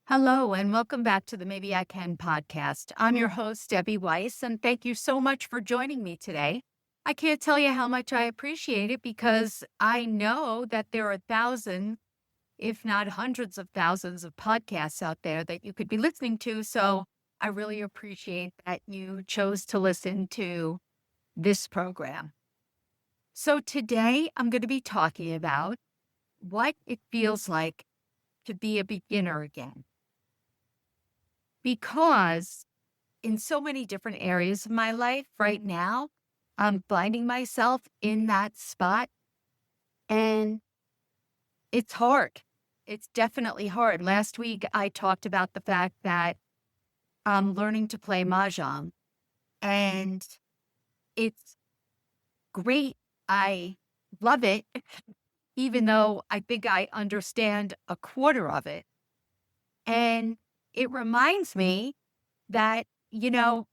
Hello, and welcome back to the Maybe I Can podcast. I'm your host, Debbie Weiss, and thank you so much for joining me today. I can't tell you how much I appreciate it because I know that there are thousands, if not hundreds of thousands of podcasts out there that you could be listening to. So I really appreciate that you chose to listen to this program. So today I'm going to be talking about what it feels like to be a beginner again. Because in so many different areas of my life right now, I'm finding myself in that spot and it's hard. It's definitely hard. Last week, I talked about the fact that I'm learning to play Mahjong and it's great. I love it, even though I think I understand a quarter of it. And it reminds me that, I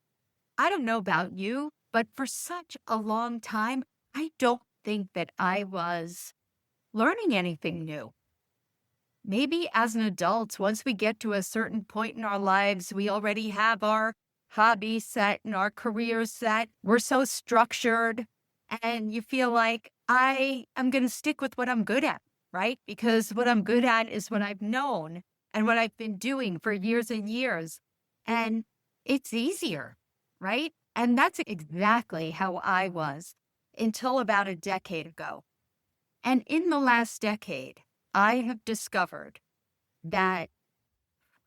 don't know about you, but for such a long time, I don't think that I was learning anything new. Maybe as an adult, once we get to a certain point in our lives, we already have our hobby set and our career set. We're so structured, and you feel like I am going to stick with what I'm good at, right? Because what I'm good at is what I've known and what I've been doing for years and years. And it's easier, right? And that's exactly how I was until about a decade ago. And in the last decade, I have discovered that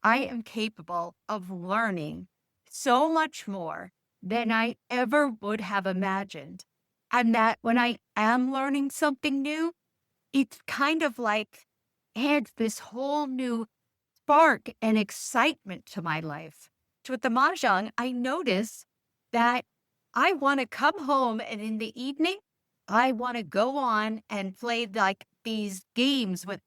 I am capable of learning so much more than I ever would have imagined. And that when I am learning something new, it's kind of like adds this whole new spark and excitement to my life. So with the Mahjong, I notice that I want to come home and in the evening, I want to go on and play like these games with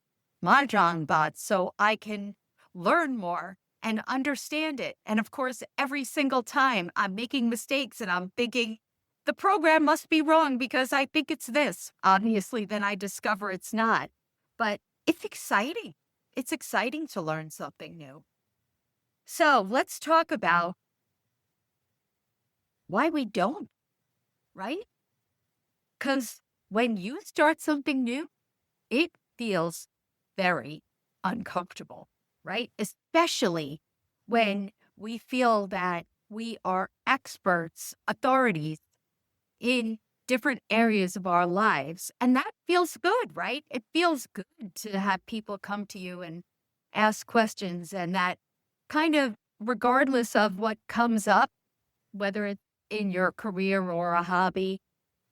Mahjong bots so I can learn more and understand it. And of course, every single time I'm making mistakes and I'm thinking, the program must be wrong because I think it's this. Obviously, then I discover it's not. But it's exciting. It's exciting to learn something new. So let's talk about why we don't, right? Because when you start something new, it feels very uncomfortable, right? Especially when we feel that we are experts, authorities in different areas of our lives. And that feels good, right? It feels good to have people come to you and ask questions and that kind of regardless of what comes up, whether it's in your career or a hobby,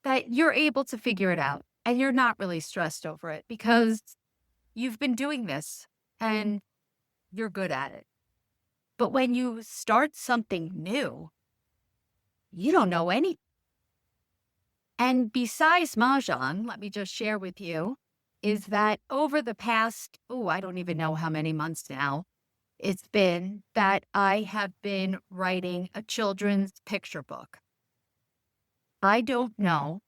that you're able to figure it out and you're not really stressed over it because you've been doing this and you're good at it. But when you start something new, you don't know anything. And besides Mahjong, let me just share with you, is that over the past, I don't even know how many months now, it's been that I have been writing a children's picture book. I don't know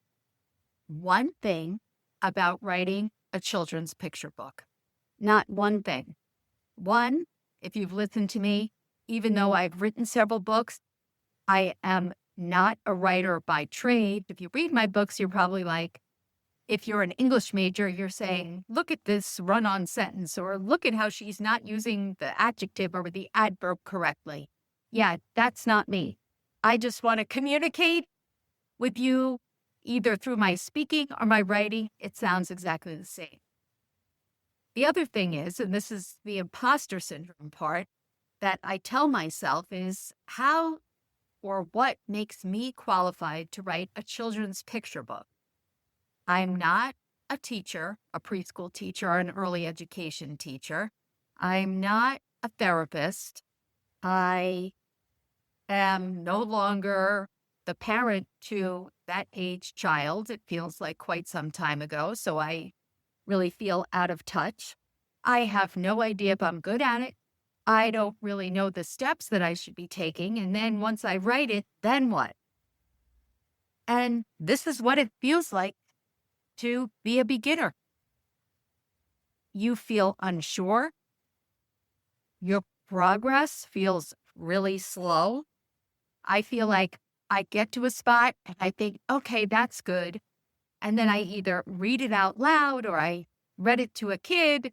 one thing about writing a children's picture book. Not one thing. One, if you've listened to me, even though I've written several books, I am not a writer by trade. If you read my books, you're probably like, if you're an English major, you're saying, look at this run-on sentence, or look at how she's not using the adjective or the adverb correctly. Yeah, that's not me. I just want to communicate with you either through my speaking or my writing. It sounds exactly the same. The other thing is, and this is the imposter syndrome part, that I tell myself is how or what makes me qualified to write a children's picture book. I'm not a teacher, a preschool teacher, or an early education teacher. I'm not a therapist. I am no longer the parent to that age child. It feels like quite some time ago, so I really feel out of touch. I have no idea if I'm good at it. I don't really know the steps that I should be taking. And then once I write it, then what? And this is what it feels like to be a beginner. You feel unsure. You're progress feels really slow. I feel like I get to a spot and I think, okay, that's good. And then I either read it out loud or I read it to a kid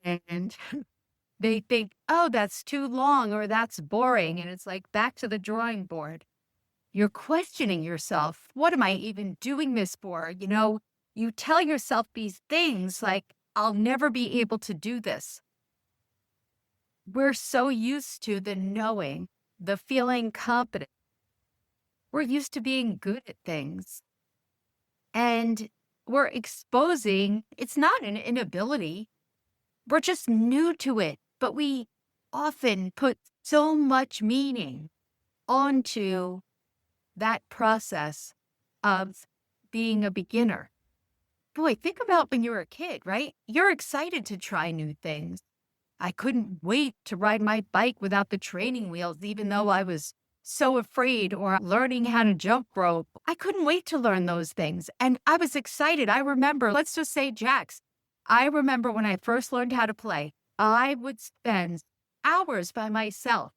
and they think, oh, that's too long or that's boring. And it's like back to the drawing board. You're questioning yourself. What am I even doing this for? You tell yourself these things like, I'll never be able to do this. We're so used to the knowing, the feeling competent. We're used to being good at things. And we're exposing, it's not an inability. We're just new to it. But we often put so much meaning onto that process of being a beginner. Boy, think about when you were a kid, right? You're excited to try new things. I couldn't wait to ride my bike without the training wheels, even though I was so afraid, or learning how to jump rope. I couldn't wait to learn those things. And I was excited. I remember, let's just say jacks. I remember when I first learned how to play, I would spend hours by myself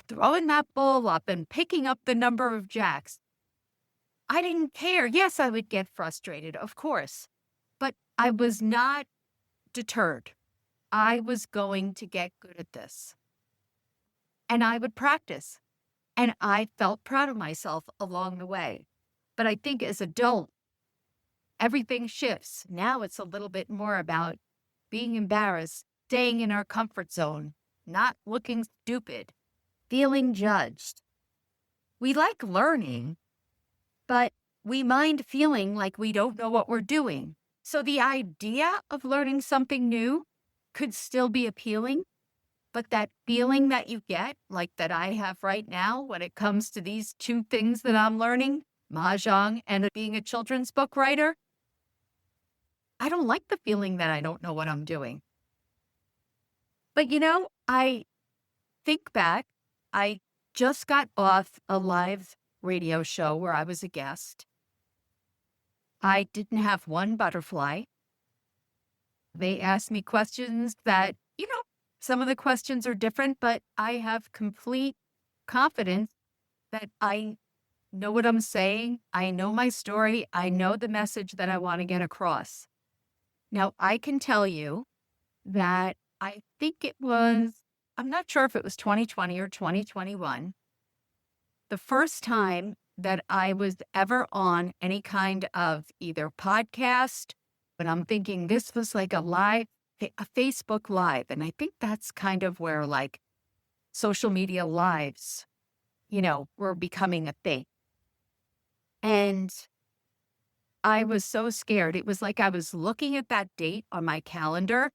throwing that ball up and picking up the number of jacks. I didn't care. Yes, I would get frustrated, of course, but I was not deterred. I was going to get good at this. And I would practice. And I felt proud of myself along the way. But I think as adult, everything shifts. Now it's a little bit more about being embarrassed, staying in our comfort zone, not looking stupid, feeling judged. We like learning, but we mind feeling like we don't know what we're doing. So the idea of learning something new could still be appealing, but that feeling that you get, like that I have right now when it comes to these two things that I'm learning, Mahjong and being a children's book writer, I don't like the feeling that I don't know what I'm doing. But I think back, I just got off a live radio show where I was a guest. I didn't have one butterfly. They asked me questions that, some of the questions are different, but I have complete confidence that I know what I'm saying. I know my story. I know the message that I want to get across. Now, I can tell you that I think I'm not sure if it was 2020 or 2021, the first time that I was ever on any kind of either podcast, but I'm thinking this was like a Facebook Live. And I think that's kind of where like social media lives, were becoming a thing. And I was so scared. It was like I was looking at that date on my calendar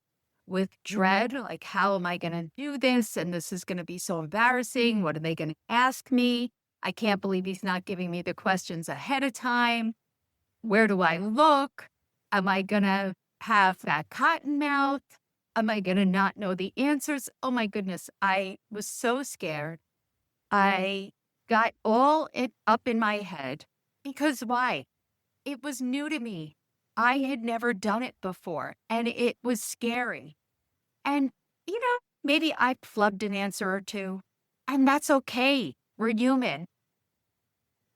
with dread, like, how am I going to do this? And this is going to be so embarrassing. What are they going to ask me? I can't believe he's not giving me the questions ahead of time. Where do I look? Am I going to have that cotton mouth? Am I going to not know the answers? Oh my goodness. I was so scared. I got all it up in my head because why? It was new to me. I had never done it before and it was scary. And, maybe I flubbed an answer or two and that's okay. We're human.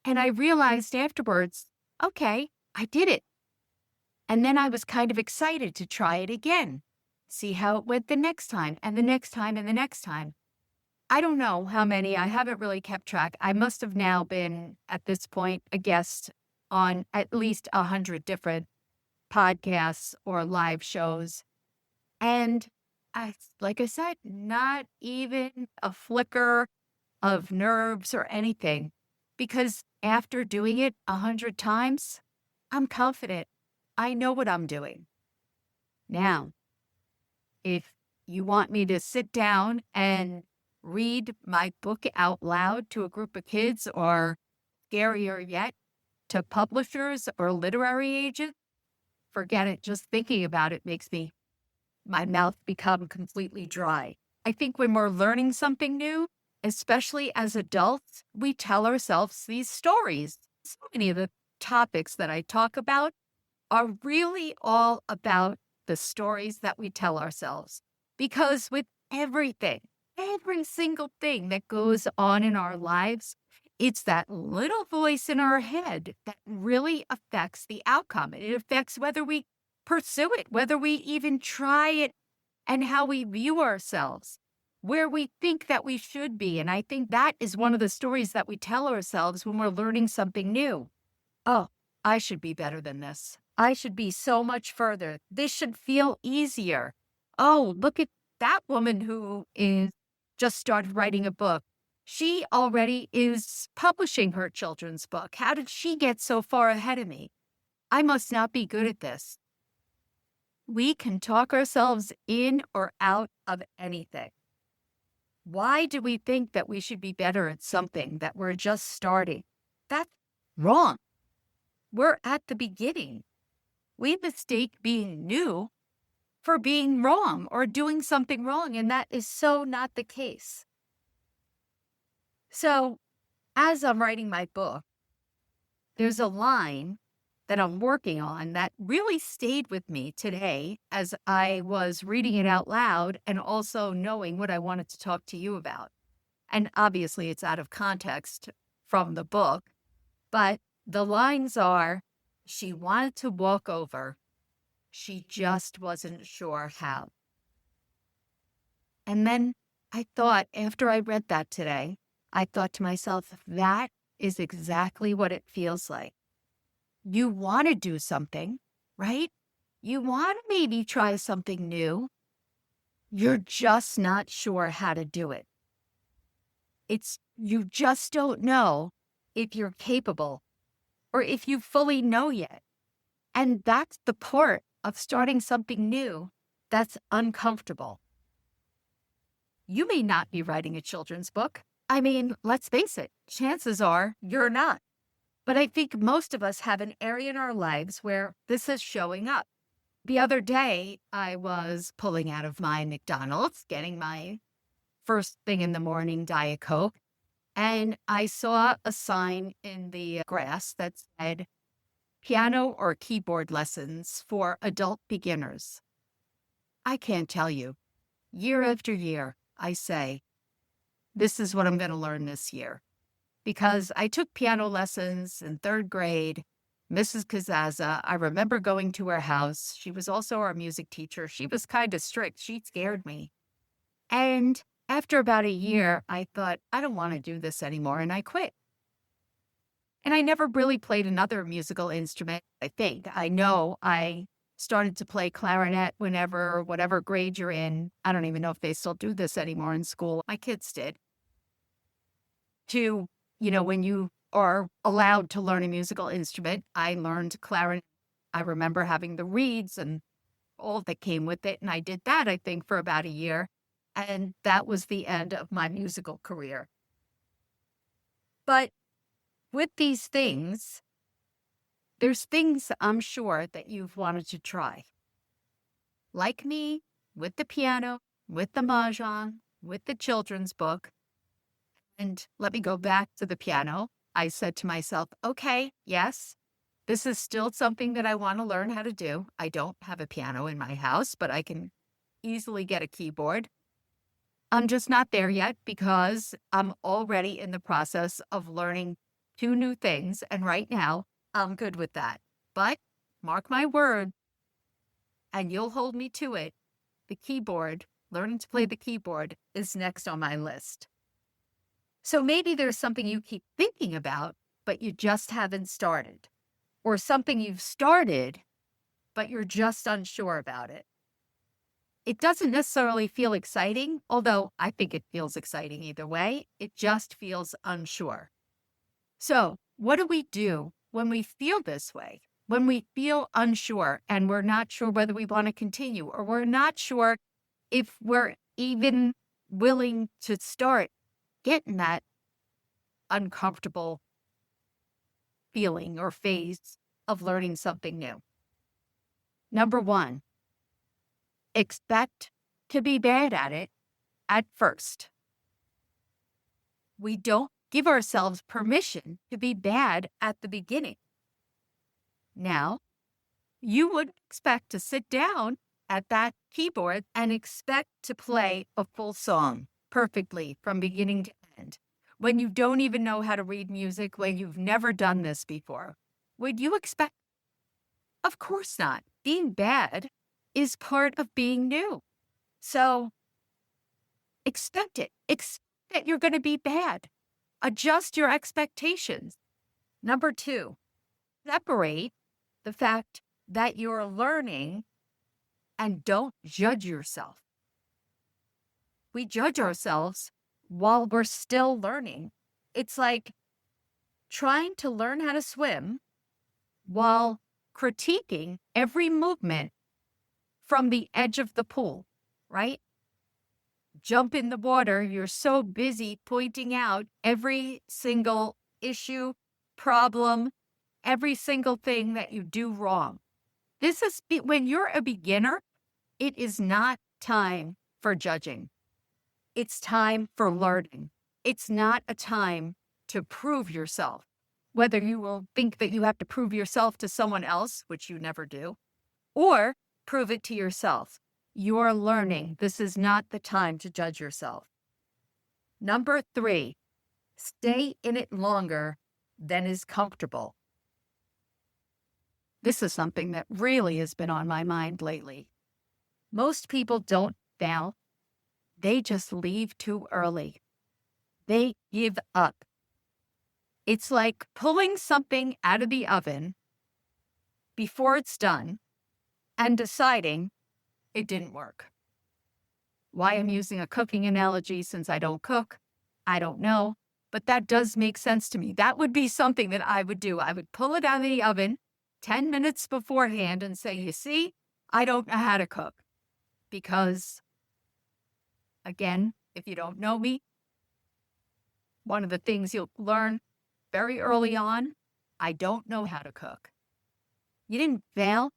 And I realized afterwards, okay, I did it. And then I was kind of excited to try it again, see how it went the next time and the next time and the next time. I don't know how many, I haven't really kept track. I must have now been, at this point, a guest on at least 100 different podcasts or live shows. And like I said, not even a flicker of nerves or anything. Because after doing it 100 times, I'm confident. I know what I'm doing. Now, if you want me to sit down and read my book out loud to a group of kids, or scarier yet, to publishers or literary agents, forget it. Just thinking about it makes my mouth become completely dry. I think when we're learning something new, especially as adults, we tell ourselves these stories. So many of the topics that I talk about are really all about the stories that we tell ourselves. Because with everything, every single thing that goes on in our lives, it's that little voice in our head that really affects the outcome. It affects whether we pursue it, whether we even try it, and how we view ourselves, where we think that we should be. And I think that is one of the stories that we tell ourselves when we're learning something new. Oh, I should be better than this. I should be so much further. This should feel easier. Oh, look at that woman who is just started writing a book. She already is publishing her children's book. How did she get so far ahead of me? I must not be good at this. We can talk ourselves in or out of anything. Why do we think that we should be better at something that we're just starting? That's wrong. We're at the beginning. We mistake being new for being wrong or doing something wrong, and that is so not the case. So, as I'm writing my book, there's a line that I'm working on that really stayed with me today as I was reading it out loud and also knowing what I wanted to talk to you about. And obviously, it's out of context from the book, but the lines are, she wanted to walk over. She just wasn't sure how. And then I thought, after I read that today, I thought to myself, that is exactly what it feels like. You want to do something, right? You want to maybe try something new. You're just not sure how to do it. You just don't know if you're capable or if you fully know yet. And that's the part of starting something new that's uncomfortable. You may not be writing a children's book. I mean, let's face it, chances are you're not. But I think most of us have an area in our lives where this is showing up. The other day, I was pulling out of my McDonald's, getting my first thing in the morning Diet Coke, and I saw a sign in the grass that said, piano or keyboard lessons for adult beginners. I can't tell you. Year after year, I say, this is what I'm going to learn this year. Because I took piano lessons in third grade. Mrs. Kazaza, I remember going to her house. She was also our music teacher. She was kind of strict. She scared me. And after about a year, I thought, I don't want to do this anymore, and I quit. And I never really played another musical instrument, I think. I know I started to play clarinet whatever grade you're in. I don't even know if they still do this anymore in school. My kids did. When you are allowed to learn a musical instrument, I learned clarinet. I remember having the reeds and all that came with it. And I did that, I think, for about a year. And that was the end of my musical career. But with these things, there's things I'm sure that you've wanted to try. Like me, with the piano, with the Mahjong, with the children's book. And let me go back to the piano. I said to myself, okay, yes, this is still something that I want to learn how to do. I don't have a piano in my house, but I can easily get a keyboard. I'm just not there yet because I'm already in the process of learning 2 new things. And right now, I'm good with that. But mark my word, and you'll hold me to it, the keyboard, learning to play the keyboard is next on my list. So maybe there's something you keep thinking about, but you just haven't started. Or something you've started, but you're just unsure about it. It doesn't necessarily feel exciting, although I think it feels exciting either way. It just feels unsure. So what do we do when we feel this way? When we feel unsure and we're not sure whether we want to continue, or we're not sure if we're even willing to start getting that uncomfortable feeling or phase of learning something new. Number 1, expect to be bad at it at first. We don't give ourselves permission to be bad at the beginning. Now, you would expect to sit down at that keyboard and expect to play a full song. perfectly from beginning to end, when you don't even know how to read music, when you've never done this before, would you expect? Of course not. Being bad is part of being new. So expect it. Expect that you're going to be bad. Adjust your expectations. Number 2, separate the fact that you're learning and don't judge yourself. We judge ourselves while we're still learning. It's like trying to learn how to swim while critiquing every movement from the edge of the pool, right? Jump in the water, you're so busy pointing out every single issue, problem, every single thing that you do wrong. When you're a beginner, it is not time for judging. It's time for learning. It's not a time to prove yourself. Whether you will think that you have to prove yourself to someone else, which you never do, or prove it to yourself. You're learning. This is not the time to judge yourself. Number 3, stay in it longer than is comfortable. This is something that really has been on my mind lately. Most people don't fail. They just leave too early. They give up. It's like pulling something out of the oven before it's done and deciding it didn't work. Why I'm using a cooking analogy since I don't cook, I don't know, but that does make sense to me. That would be something that I would do. I would pull it out of the oven 10 minutes beforehand and say, you see, I don't know how to cook. Because, again, if you don't know me, one of the things you'll learn very early on, I don't know how to cook. You didn't fail.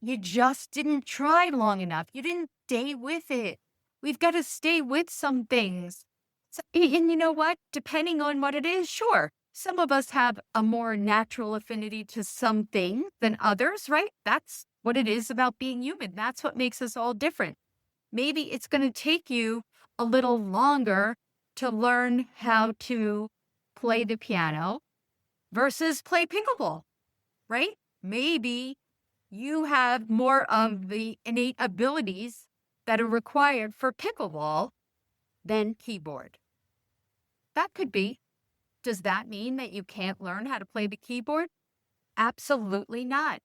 You just didn't try long enough. You didn't stay with it. We've got to stay with some things. And you know what? Depending on what it is, sure. Some of us have a more natural affinity to some things than others, right? That's what it is about being human. That's what makes us all different. Maybe it's going to take you a little longer to learn how to play the piano versus play pickleball, right? Maybe you have more of the innate abilities that are required for pickleball than keyboard. That could be. Does that mean that you can't learn how to play the keyboard? Absolutely not.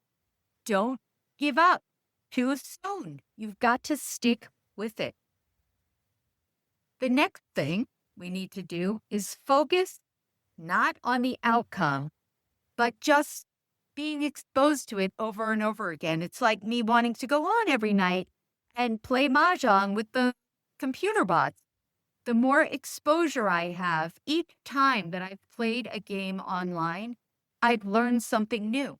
Don't give up too soon. You've got to stick with it. The next thing we need to do is focus not on the outcome, but just being exposed to it over and over again. It's like me wanting to go on every night and play Mahjong with the computer bots. The more exposure I have, each time that I've played a game online, I've learned something new.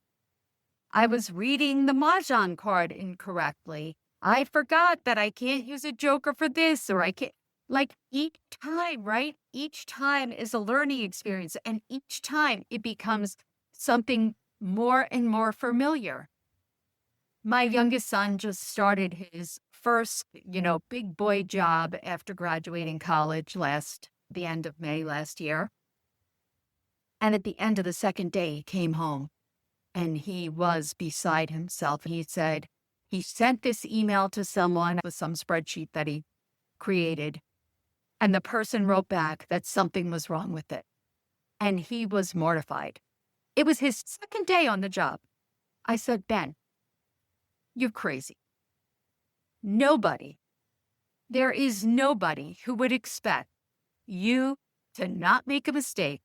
I was reading the Mahjong card incorrectly. I forgot that I can't use a joker for this, or I can't. Like each time, right? Each time is a learning experience, and each time it becomes something more and more familiar. My youngest son just started his first, big boy job after graduating college the end of May last year. And at the end of the second day, he came home and he was beside himself. He said he sent this email to someone with some spreadsheet that he created. And the person wrote back that something was wrong with it. And he was mortified. It was his second day on the job. I said, Ben, you're crazy. There is nobody who would expect you to not make a mistake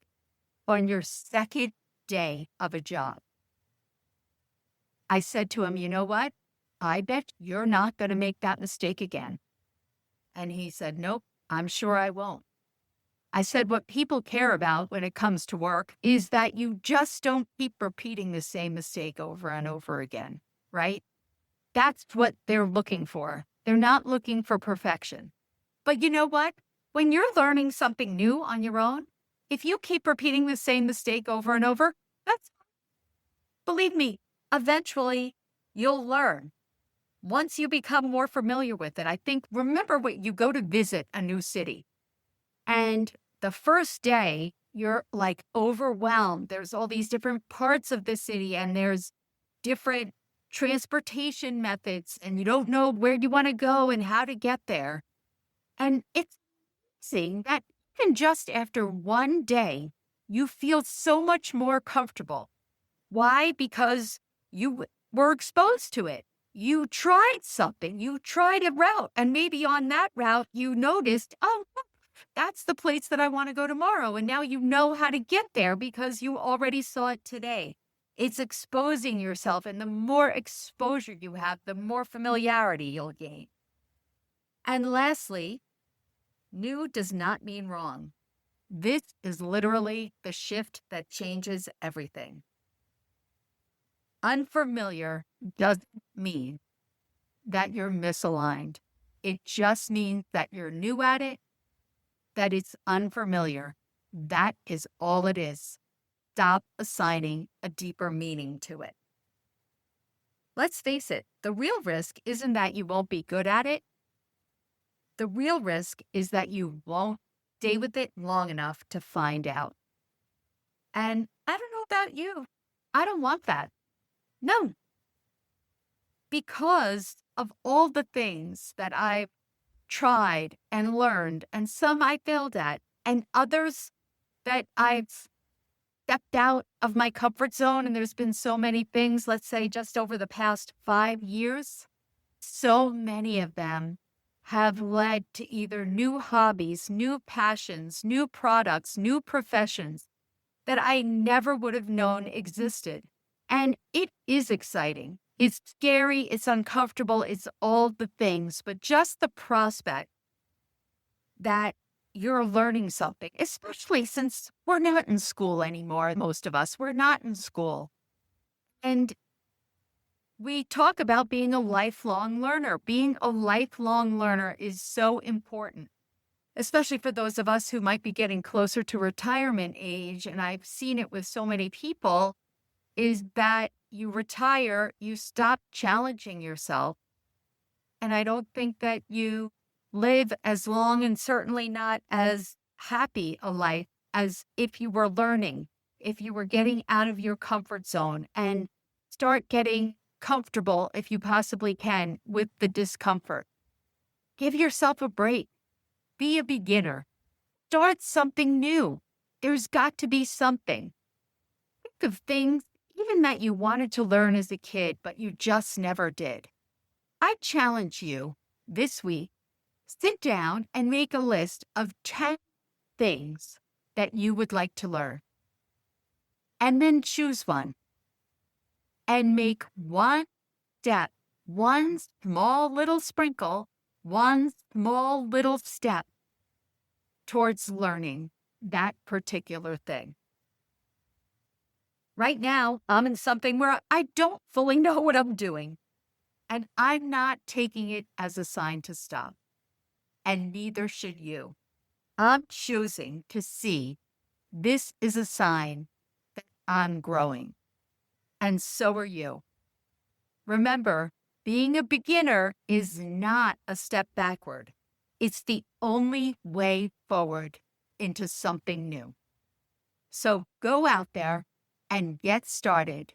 on your second day of a job. I said to him, you know what? I bet you're not going to make that mistake again. And he said, nope, I'm sure I won't. I said, what people care about when it comes to work is that you just don't keep repeating the same mistake over and over again, right? That's what they're looking for. They're not looking for perfection. But you know what? When you're learning something new on your own, if you keep repeating the same mistake over and over, believe me, eventually you'll learn. Once you become more familiar with it, remember when you go to visit a new city, And the first day, you're like overwhelmed. There's all these different parts of the city, and there's different transportation methods, and you don't know where you want to go and how to get there. And it's amazing that even just after one day, you feel so much more comfortable. Why? Because you were exposed to it. You tried something, you tried a route, and maybe on that route, you noticed, oh, that's the place that I want to go tomorrow. And now you know how to get there because you already saw it today. It's exposing yourself. And the more exposure you have, the more familiarity you'll gain. And lastly, new does not mean wrong. This is literally the shift that changes everything. Unfamiliar doesn't mean that you're misaligned. It just means that you're new at it, that it's unfamiliar. That is all it is. Stop assigning a deeper meaning to it. Let's face it, the real risk isn't that you won't be good at it. The real risk is that you won't stay with it long enough to find out. And I don't know about you. I don't want that. No. Because of all the things that I've tried and learned, and some I failed at, and others that I've stepped out of my comfort zone, and there's been so many things, let's say just over the past 5 years, so many of them have led to either new hobbies, new passions, new products, new professions that I never would have known existed. And it is exciting. It's scary, it's uncomfortable, it's all the things, but just the prospect that you're learning something, especially since we're not in school anymore, most of us, we're not in school. And we talk about being a lifelong learner. Being a lifelong learner is so important, especially for those of us who might be getting closer to retirement age. And I've seen it with so many people, is that you retire, you stop challenging yourself. And I don't think that you live as long and certainly not as happy a life as if you were learning, if you were getting out of your comfort zone and start getting comfortable, if you possibly can, with the discomfort. Give yourself a break. Be a beginner. Start something new. There's got to be something. Think of things even that you wanted to learn as a kid, but you just never did. I challenge you this week, sit down and make a list of 10 things that you would like to learn. And then choose one. And make one step, one small little sprinkle, one small little step towards learning that particular thing. Right now, I'm in something where I don't fully know what I'm doing, and I'm not taking it as a sign to stop, and neither should you. I'm choosing to see this is a sign that I'm growing, and so are you. Remember, being a beginner is not a step backward. It's the only way forward into something new. So go out there and get started,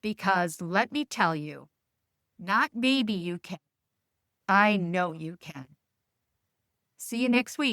because let me tell you, not maybe you can, I know you can. See you next week.